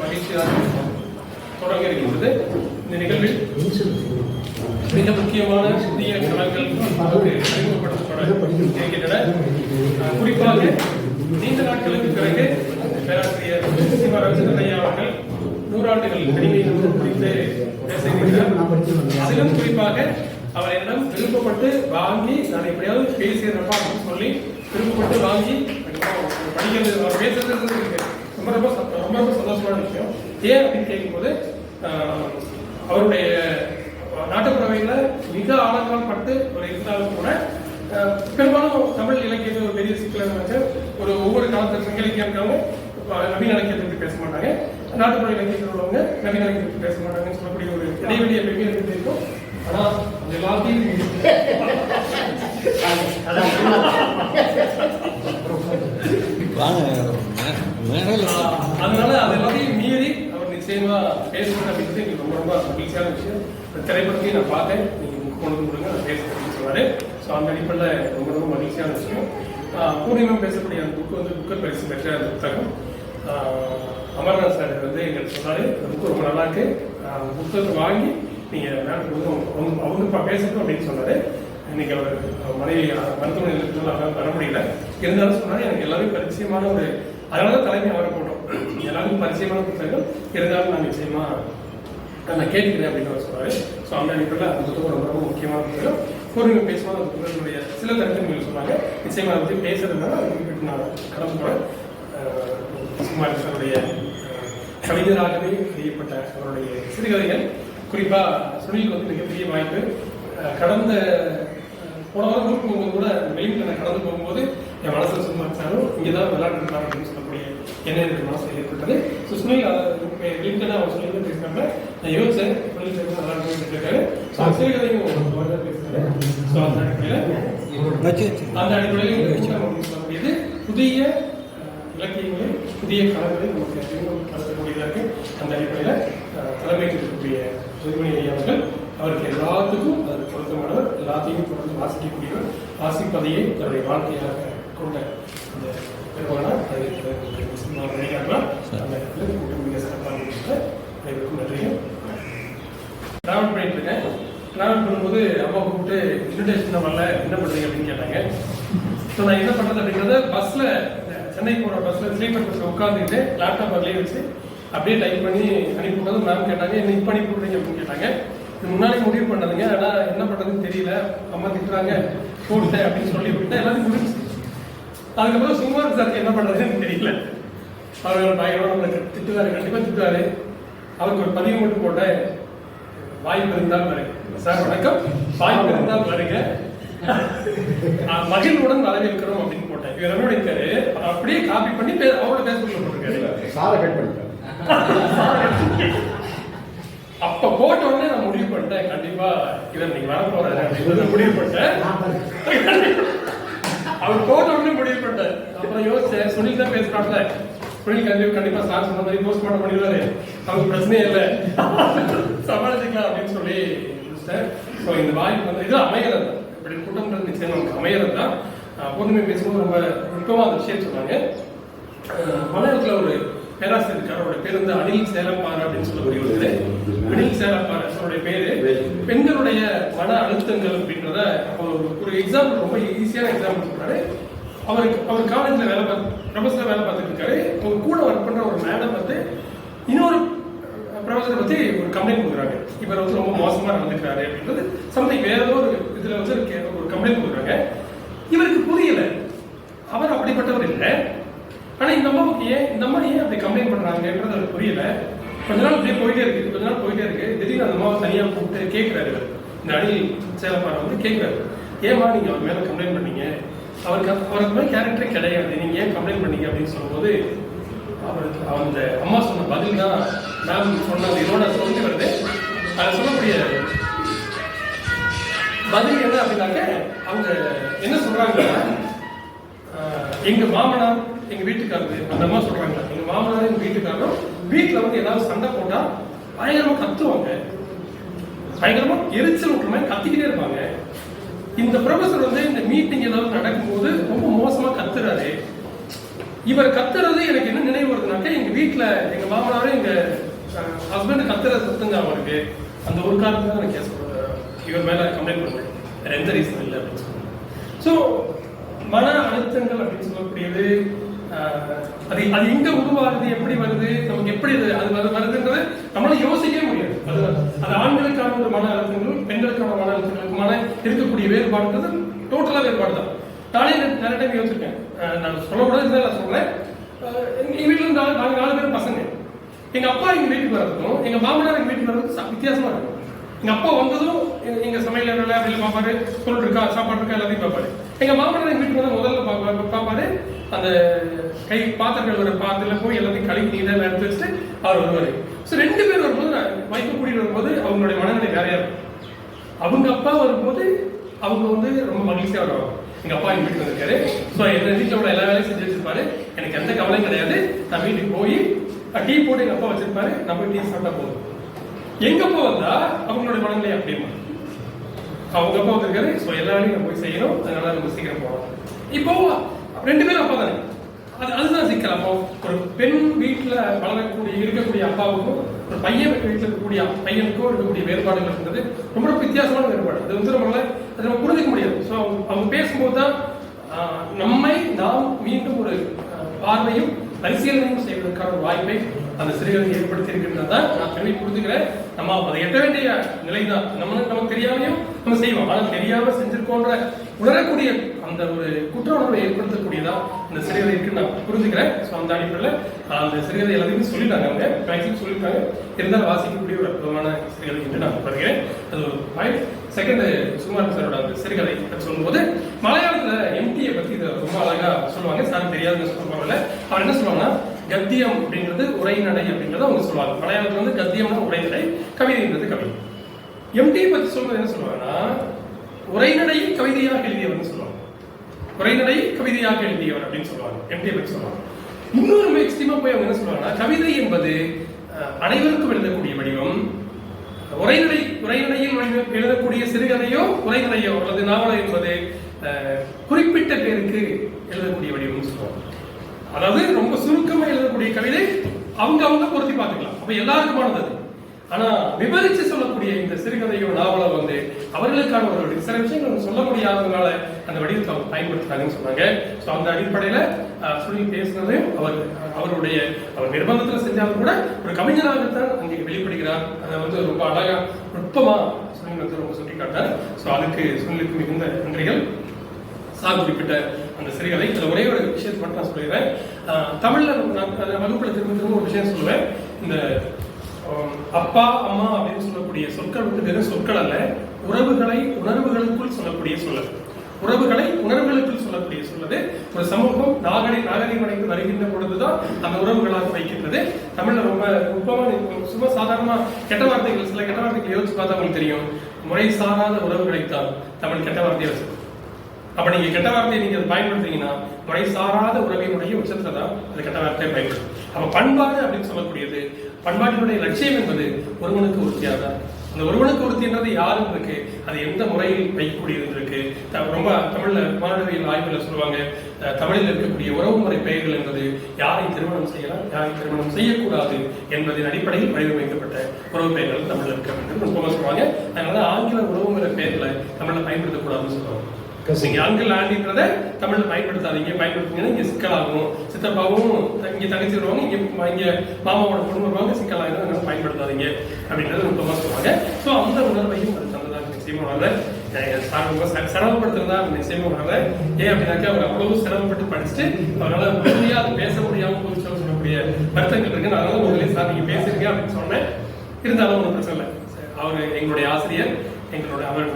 மகிழ்ச்சியாக தொடங்க இருக்கின்றது. இந்த நிகழ்வில் மிக முக்கியமான புதிய களங்கள் அறிமுகப்படுத்தப்பட இருக்கின்றன. குறிப்பாக நீண்ட நாட்களுக்கு பிறகு பேராசிரியர் ரவிச்சந்திரன் ஐயா அவர்கள் 100 ஆண்டுகள் கணினி குறித்து பேசுகின்றார். அதிலும் குறிப்பாக அவர் என்னிடம் விருப்பப்பட்டு வாங்கி நான் எப்படியாவது பேசிடுறப்பா அப்படின்னு சொல்லி விருப்பப்பட்டு வாங்கி படிக்கிறது அவர் பேசுறது ரொம்ப ரொம்ப சந்தோஷமான விஷயம். ஏன் அப்படின்னு கேட்கும்போது அவருடைய நாட்டுப்புறவையில் மிக ஆழங்கால் பட்டு ஒரு இருந்தாலும் கூட பெரும்பாலும் தமிழ் இலக்கியத்தில் ஒரு பெரிய சிக்கல் வந்து ஒவ்வொரு காலத்தில் சங்க இலக்கியம் இருக்கவங்க நவீன இலக்கியத்தை பற்றி பேச மாட்டாங்க, நாட்டுப்புற இலக்கியத்தில் உள்ளவங்க நவீன இலக்கியத்தை பற்றி பேச மாட்டாங்கன்னு சொல்லக்கூடிய ஒரு இடைவெளி எப்பயுமே இருந்து இருக்கும். ஆனால் அது எல்லாத்தையும் அதனால அது எல்லாத்தையும் மீறி அவர் நிச்சயமா பேசுறது அப்படின்றது எங்களுக்கு ரொம்ப ரொம்ப மகிழ்ச்சியான விஷயம். திரைப்படத்தையும் நான் பார்த்தேன், நீங்க கொண்டு கொடுங்க நான் பேசுறேன் அப்படின்னு சொன்னாரு. ஸோ அந்த அடிப்படையில் ரொம்ப ரொம்ப மகிழ்ச்சியான விஷயம். பூர்ணிமா பேசக்கூடிய அந்த புக்கு வந்து புக்கர் பரிசு பெற்ற அந்த புத்தகம் அமர்நாத் சார் வந்து எங்களுக்கு சொன்னாரு, அந்த புக்கு ரொம்ப நல்லா இருக்கு, அந்த புத்தகத்தை வாங்கி நீங்க அவங்க பேசட்டும் அப்படின்னு சொன்னாரு. இன்னைக்கு அவர் மனைவி மருத்துவமனையில் இருக்கிறது வர முடியல, இருந்தாலும் சொன்னாரு எனக்கு எல்லாரும் பரிச்சயமான ஒரு அதனாலதான் தலைமை அவரை போட்டோம், எல்லாருக்கும் பரிச்சயமான புத்தகம் இருந்தாலும் நான் நிச்சயமா நான் கேட்கிறேன் அப்படின்னு அவர் சொன்னாரு. ஸோ அந்த அடிப்படையில் அந்த புத்தகம் ரொம்ப ரொம்ப முக்கியமான புத்தகம். பூர்வீகம் பேசும்போது அந்த புத்தகங்களுடைய சில தரத்தில் சொன்னாங்க, நிச்சயமா அதை பற்றி பேசுறதுனால அதுக்கு நான் கடந்து போறேன். சுகுமார் சாருடைய கவிஞராகவே செய்யப்பட்ட அவருடைய சிறுகதைகள் குறிப்பா சுனிலுக்கு வந்து மிகப்பெரிய வாய்ப்பு. கடந்த போன வாரம் ஊருக்கு போகும்போது கூட வெளியில் நான் கடந்து போகும்போது என் மனசில் சுகுமார் சாரும் இங்கேதான் விளையாட்டுருக்காங்க அப்படின்னு சொல்லக்கூடிய என்ன எனக்கு மனசில் ஏற்பட்டது. ஸோ சுனில் வெளியில் அவர் சொல்லி பேசினாங்க, நான் யோசிச்சேன் சுனில் சார் நல்லா இருக்காரு. ஸோ சிறுகதையும் பேசுறாரு. ஸோ அந்த அடிப்படையில் சொல்லக்கூடியது புதிய இலக்கியங்களை புதிய கலங்களை நமக்கு அறிமுகப்படுத்தக்கூடியதாக இருக்கு. அந்த அடிப்படையில் தலைமைக்கு இருக்கக்கூடிய சுகுமணி ஐயாவர்கள் அவருக்கு எல்லாத்துக்கும் அது பொருத்தமானவர், எல்லாத்தையும் தொடர்ந்து வாசிக்கக்கூடியவர், வாசிப்பதையே தன்னுடைய வாழ்க்கையாக கொண்ட அந்த பெருமானார் வழிகாட்டலாம். அந்த மிக சிறப்பாக அனைவருக்கும் நன்றியும். டிராவல் பண்ணிட்டு இருக்கேன். டிராவல் பண்ணும்போது அம்மா கூப்பிட்டு இன்விடேஷன் வரல என்ன பண்ணுறீங்க அப்படின்னு கேட்டாங்க. ஸோ நான் என்ன பண்ணுறது அப்படிங்கிறத பஸ்ஸில் சென்னை போகிற பஸ்ஸில் ஸ்லீப்பர் பஸ்ஸில் உட்காந்துட்டு லேப்டாப் அதிலே வச்சு அப்படியே டைப் பண்ணி அனுப்பிவிட்டது. மேம் கேட்டாங்க என்ன இப்போ அனுப்பி விடுறீங்க அப்படின்னு கேட்டாங்க. இது முன்னாடி முடிவு பண்ணதுங்க, ஆனால் என்ன பண்ணுறதுன்னு தெரியல, அம்மா திட்டுறாங்க போட்டேன் அப்படின்னு சொல்லி விட்டேன், எல்லாத்தையும் முடிஞ்சு. அதுக்கப்புறம் சுகுமார் சாருக்கு என்ன பண்ணுறதுன்னு தெரியல, அவர் பயங்கரமாக நம்மளுக்கு திட்டுவாரு, கண்டிப்பாக திட்டுவாரு. அவருக்கு ஒரு பதிவு மட்டும் போட்டேன், வாய்ப்பு இருந்தால் வருங்க சார், வணக்கம், வாய்ப்பு இருந்தால் வருங்க, மகிழ்வுடன் வரவேற்கிறோம் அப்படின்னு போட்டேன். இவர் என்ன இருக்காரு அப்படியே காப்பி பண்ணி அவரோட பேஸ்புக்ல போட்டிருக்காரு. அப்ப போட்ட உடனே நான் முடிவு பண்ணிட்டேன், கண்டிப்பா இவர் நீங்க வர போறாரு அப்படின்னு முடிவு பண்ணிட்டேன். அவர் போட்ட உடனே முடிவு பண்ணிட்டேன். அப்புறம் யோசிச்சேன், சுனில் தான் பேசுறாங்க, சுனில் கண்டிப்பா சார் சொன்ன மாதிரி போஸ்ட் பண்ண பண்ணிடுவாரு, அவருக்கு பிரச்சனையே இல்லை, சமாளிச்சுக்கலாம் அப்படின்னு சொல்லி இந்த வாய்ப்பு வந்து இது அமைகிறது தான். இப்படி கூட்டம்ன்றது நிச்சயம் நமக்கு அமைகிறது தான். பொதுமை பேசும்போது ரொம்ப நுட்பமா அந்த விஷயம் சொன்னாங்க. மலையாளத்துல ஒரு பேராசிரியர் இருக்கார், அவருடைய பேர் வந்து அனில் சேலப்பாறை அப்படின்னு சொல்லக்கூடிய ஒரு அனில் சேலப்பாறை அவருடைய பேரு. பெண்களுடைய மன அழுத்தங்கள் அப்படின்றத ஒரு எக்ஸாம்பிள், ரொம்ப ஈஸியான எக்ஸாம்பிள் சொல்றாரு. அவர் காலேஜ்ல ப்ரொஃபஸரா வேலை பார்த்துட்டு இருக்காரு. அவங்க கூட ஒர்க் பண்ற ஒரு மேடம் வந்து இன்னொரு ப்ரொஃபஸரை பத்தி ஒரு கம்ப்ளைண்ட் கொடுக்குறாங்க, இவர் வந்து ரொம்ப மோசமா நடந்துக்கிறாரு அப்படின்றது சம்திங் வேற ஏதோ ஒரு இதுல வந்து ஒரு கம்ப்ளைண்ட் கொடுக்குறாங்க. இவருக்கு புரியல, அவர் அப்படிப்பட்டவர் இல்லை, ஆனா இந்த அம்மாவுக்கு இந்த அம்மா ஏன் அப்படி கம்ப்ளைண்ட் பண்றாங்கன்றது அவருக்கு புரியல. கொஞ்ச நாள் அப்படியே போயிட்டே இருக்கு. திடீர்னு அந்த அம்மாவை தனியா கூப்பிட்டு கேட்கிறாரு, இந்த அணில் சேலப்பாறை வந்து கேட்கிறாரு, ஏமா நீங்க அவர் மேல கம்ப்ளைண்ட் பண்ணீங்க, அவருக்கு மேலே கேரக்டரே கிடையாது, நீங்க ஏன் கம்ப்ளைண்ட் பண்ணீங்க அப்படின்னு சொல்லும்போது அவருக்கு அந்த அம்மா சொன்ன பதில் தான் மேம் சொன்னது இதோட சொல்லி வருது. அதை சொல்லக்கூடிய பதில் என்ன அப்படின்னாக்க அவங்க என்ன சொல்றாங்கன்னா, எங்க மாமனார் எங்க வீட்டுக்காரரு, அந்த அம்மா சொல்றாங்க, எங்க மாமனார் எங்க வீட்டுக்காரரும் வீட்டுல வந்து ஏதாவது சண்டை போட்டா பயங்கரமா கத்துவாங்க, பயங்கரமா எரிச்சல் விட்டுற மாதிரி கத்திக்கிட்டே இருப்பாங்க. இந்த ப்ரொஃபஸர் வந்து இந்த மீட்டிங் ஏதாவது நடக்கும்போது ரொம்ப மோசமா கத்துறாரு, இவர் கத்துறது எனக்கு என்ன நினைவு வருதுனாக்கா, எங்க வீட்டுல எங்க மாமனாரும் எங்க ஹஸ்பண்ட் கத்துற சத்தங்க அவருக்கு அந்த ஒரு காரணத்துல தான் கேஸ் இவர் மேல கம்ப்ளைண்ட் பண்ணுவேன், வேற எந்த ரீசன் இல்லை அப்படின்னு சொல்லுவாங்க. ஸோ மன அழுத்தங்கள் அப்படின்னு சொல்லக்கூடியது அது அது எங்க உருவாகுது, எப்படி வருது, நமக்கு எப்படி அது வருதுன்றது நம்மளால யோசிக்கவே முடியாது. அது ஆண்களுக்கான ஒரு மன அழுத்தங்களும் பெண்களுக்கான மன அழுத்தங்களுக்குமான இருக்கக்கூடிய வேறுபாடுன்றது டோட்டலா வேறுபாடு தான். நானே நிறைய டைம் யோசிச்சிருக்கேன், நான் சொல்லக்கூடாது நான் சொல்றேன். எங்க வீட்டுல நாங்க 4 பேரும் பசங்க. எங்க அப்பா எங்க வீட்டுக்கு வர்றதுக்கும் எங்க மாமனார் எங்க வீட்டுக்கு வர்றதுக்கும் வித்தியாசமா இருக்கும். எங்க அப்பா வந்ததும் எங்க சமையல் அப்படின்னு பார்ப்பாரு, பொருள் இருக்கா, சாப்பாடு இருக்கா, எல்லாத்தையும் பார்ப்பாரு. எங்க மாமனார் எங்க வீட்டுக்கு வந்து முதல்ல பார்ப்பாரு, அந்த கை பாத்திரங்கள் ஒரு பாத்திரத்துல போய் எல்லாத்தையும் கழுவி நீதான் எடுத்து வச்சுட்டு அவர் வருவாரு. ஸோ 2 பேர் வரும்போது வைப்பு கூட்டிட்டு வரும்போது அவங்களுடைய மனநிலை வேறையா இருக்கும். அவங்க அப்பா வரும்போது அவங்க வந்து ரொம்ப மகிழ்ச்சியா வருவாங்க. எங்க அப்பா எங்க வீட்டுக்கு வந்திருக்காரு, ஸோ எங்க வீட்டில் எல்லா வேலையும் செஞ்சு வச்சிருப்பாரு, எனக்கு எந்த கவலையும் கிடையாது. நான் வீட்டுக்கு போய் டீ போட்டு எங்க அப்பா வச்சிருப்பாரு, நான் போய் டீ சாப்பிட்டா போதும். எங்க அப்பா வந்தா அவங்களுடைய மனநிலை அப்படிமா, அவங்க அப்பா வந்திருக்காரு, ஸோ எல்லா வேலையும் நம்ம போய் செய்யணும், அதனால நம்ம சீக்கிரம் போகணும். இப்போ 2 பேரும் அப்பா தானே, அதுதான் சிக்கல். அப்போ ஒரு பெண் வீட்டுல இருக்கக்கூடிய அப்பாவுக்கும் ஒரு பையன் வீட்டில் இருக்கக்கூடிய பையனுக்கும் இருக்கக்கூடிய வேறுபாடுகள் இருந்தது ரொம்ப வித்தியாசமான வேறுபாடு. அது வந்து நம்ம புரிஞ்சுக்க முடியாது. ஸோ அவங்க பேசும்போது தான் நாம் மீண்டும் ஒரு பார்வையும் பரிசீலனையும் செய்வதற்கான ஒரு வாய்ப்பை அந்த சிறுகளை ஏற்படுத்தி இருக்கின்றதான் நான் பெருமை புரிஞ்சுக்கிறேன். நம்ம அதை எட்ட வேண்டிய நிலை தான். நமக்கு தெரியாமையும் நம்ம செய்வோம், ஆனால் தெரியாம செஞ்சிருக்கோன்ற உணரக்கூடிய அந்த ஒரு குற்ற உணர்வை ஏற்படுத்தக்கூடியதா அந்த சிறுகளை இருக்கு நான் புரிஞ்சுக்கிறேன். ஸோ அந்த அடிப்படையில் அந்த சிறுகளை எல்லாத்தையுமே சொல்லிட்டாங்க, அவங்க மேக்ஸிமம் சொல்லியிருக்காங்க. இருந்தால் வாசிக்கக்கூடிய ஒரு அற்புதமான சிறுகளை என்று நான் வருகிறேன். அது ஒரு பாயிண்ட். செகண்ட், சுகுமாரன் சாரோட அந்த சிறுகதை சொல்லும்போது மலையாளத்துல எம்டியை பத்தி இதை ரொம்ப அழகா சொல்லுவாங்க. சார் தெரியாதுன்னு சொல்லுவாங்கல்ல, அவர் என்ன சொல்லுவாங்கன்னா கத்தியம் அப்படிங்கிறது உரைநடை அப்படிங்கிறத அவங்க சொல்லுவாங்க. மலையாளத்துல வந்து கத்தியம்னா உரைநடை, கவிதைன்றது கவிதை. எம்டியை பத்தி சொல்றது என்ன சொல்லுவாங்கன்னா உரைநடையை கவிதையாக எழுதியவர்னு சொல்லுவாங்க. உரைநடை கவிதையாக எழுதியவர் அப்படின்னு சொல்லுவாங்க, எம்டியை பத்தி சொல்லுவாங்க. இன்னொரு எக்ஸ்ட்ரீமா போய் அவங்க என்ன சொல்லுவாங்கன்னா கவிதை என்பது அனைவருக்கும் எழுதக்கூடிய வடிவம், உரைநடையில் எழுதக்கூடிய சிறுகதையோ உரைநடையோ அல்லது நாவலோ என்பது குறிப்பிட்ட பேருக்கு எழுதக்கூடிய வடிவம் சொல்லுவாங்க. அதாவது ரொம்ப சுருக்கமா எழுதக்கூடிய கவிதை அவங்க பொருத்தி பார்த்துக்கலாம், அப்ப எல்லாருக்குமானது. ஆனா விவரிச்சு சொல்லக்கூடிய இந்த சிறுகதையோ நாவலோ வந்து அவர்களுக்கான ஒரு சில விஷயங்கள் சொல்ல முடியாததுனால அந்த வடிவத்தை அவங்க பயன்படுத்துறாங்கன்னு சொன்னாங்க. ஸோ அந்த அடிப்படையில சொல்லி பேசுனது அவர் நிர்பந்தத்தில் செஞ்சாலும் கூட ஒரு கவிஞராகத்தான் அங்கே வெளிப்படுகிறார். அதை வந்து ரொம்ப அழகா நுட்பமா சுனில் வந்து ரொம்ப சுட்டி காட்டார். ஸோ அதுக்கு சுனிலுக்கு மிகுந்த நன்றிகள். சார் குறிப்பிட்ட அந்த சிறுகதை ஒரே ஒரு விஷயத்தை மட்டும் நான் சொல்லிடுறேன். தமிழ்ல நான் வகுப்புல திரும்ப ஒரு விஷயம் சொல்லுவேன். இந்த அப்பா அம்மா அப்படின்னு சொல்லக்கூடிய சொற்கள் வந்து வெறும் சொற்கள் அல்ல, உணர்வுகளுக்குள் சொல்லக்கூடிய சொல்லல். உறவுகளை உணர்வுகளுக்குள் சொல்லக்கூடிய சொல்லது. ஒரு சமூகம் நாகரிகமடைந்து வருகின்ற பொழுதுதான் அந்த உறவுகளாக வைக்கின்றது. தமிழ்ல ரொம்ப நுட்பமா சும்மா சாதாரணமா சில கெட்ட வார்த்தைகள் யோசிச்சு பார்த்தா உங்களுக்கு தெரியும். முறை சாராத உறவுகளைத்தான் தமிழ் கெட்ட வார்த்தையை வச்சிருக்கும். அப்ப நீங்க கெட்ட வார்த்தையை நீங்க பயன்படுத்துறீங்கன்னா முறை சாராத உறவினுடைய உச்சத்துல தான் அந்த கெட்ட வார்த்தையை பயன்படுத்தும். அப்ப பண்பாடு அப்படின்னு சொல்லக்கூடியது, பண்பாட்டினுடைய லட்சியம் என்பது ஒருவனுக்கு உறுதியாதான். அந்த ஒருவனுக்கு உறுதி என்றது யாரும் இருக்கு, அது எந்த முறையில் வைக்கக்கூடியது இருக்கு. ரொம்ப தமிழ்ல மாணவியல் ஆய்வுல சொல்லுவாங்க, தமிழில் இருக்கக்கூடிய உறவுமுறை பெயர்கள் என்பது யாரை திருமணம் செய்யலாம், யாரை திருமணம் செய்யக்கூடாது என்பதன் அடிப்படையில் வடிவமைக்கப்பட்ட உறவு பெயர்கள் தமிழ்ல இருக்க வேண்டும் நுட்பமா சொல்லுவாங்க. அதனால ஆங்கில உறவுமுறை பெயர்களை தமிழ்ல பயன்படுத்தக்கூடாதுன்னு சொல்லுவாங்க. நீங்க ஆங்கில ஆண்டின்றத தமிழ்ல பயன்படுத்தாதீங்க, பயன்படுத்திங்கன்னா இங்க சிக்கலாகும். சித்தப்பாவும் இங்க தங்கச்சி வருவாங்க, இங்க மாமாவோட குடும்பம் வருவாங்க, சிக்கலாகும், அதனால பயன்படுத்தாதீங்க அப்படின்றத நுட்பமா சொல்லுவாங்க. ஸோ அந்த உணர்வையும் அது தந்ததாக நிச்சயமா உணர்ற சார் ரொம்ப சிரமப்படுத்துறதா நிச்சயமா உணர்ற. ஏன் அப்படின்னாக்கா அவர் அவ்வளவு சிரமப்பட்டு படிச்சுட்டு அவரால் முழுமையாக பேச முடியாம போச்சு சொல்லக்கூடிய வருத்தங்கள் இருக்கு. அதனால முதலே சார் நீங்க பேசுறீங்க அப்படின்னு சொன்னேன். இருந்தாலும் ஒன்றும் பிரச்சனை இல்லை. அவர் எங்களுடைய ஆசிரியர்,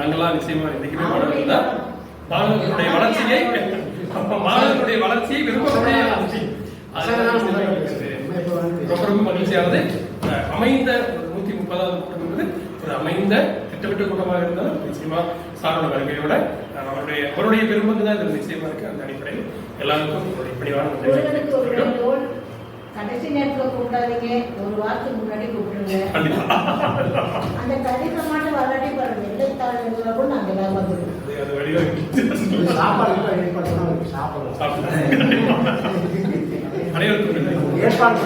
நாங்களாம் நிச்சயமா இன்னைக்குமே மாணவர்கள் தான். மாணவர்களுடைய வளர்ச்சியை விரும்பக்கூடிய ரொம்ப ரொம்ப மகிழ்ச்சியானது. அமைந்த 130வது கூட்டம் என்பது ஒரு அமைந்த திட்டமிட்ட கூட்டமாக இருந்தாலும் நிச்சயமா சாரோட வருகையோட அவருடைய பெரும்பங்கு தான் இது நிச்சயமா இருக்கு. அந்த அடிப்படையில் எல்லாருக்கும் உங்களுடைய பணிவான கடைசி நேரத்துல கூப்பிடாதீங்க, ஒரு வாரத்துக்கு முன்னாடி கூப்பிடுங்க. அந்த கடிதம் மட்டும் வராட்டி பாருங்க, எழுத்தாளர்கள் கூட நாங்க எல்லாம் வந்துருக்கோம். சாப்பாடு அனைவருக்கும் நன்றி. ஏற்பாடு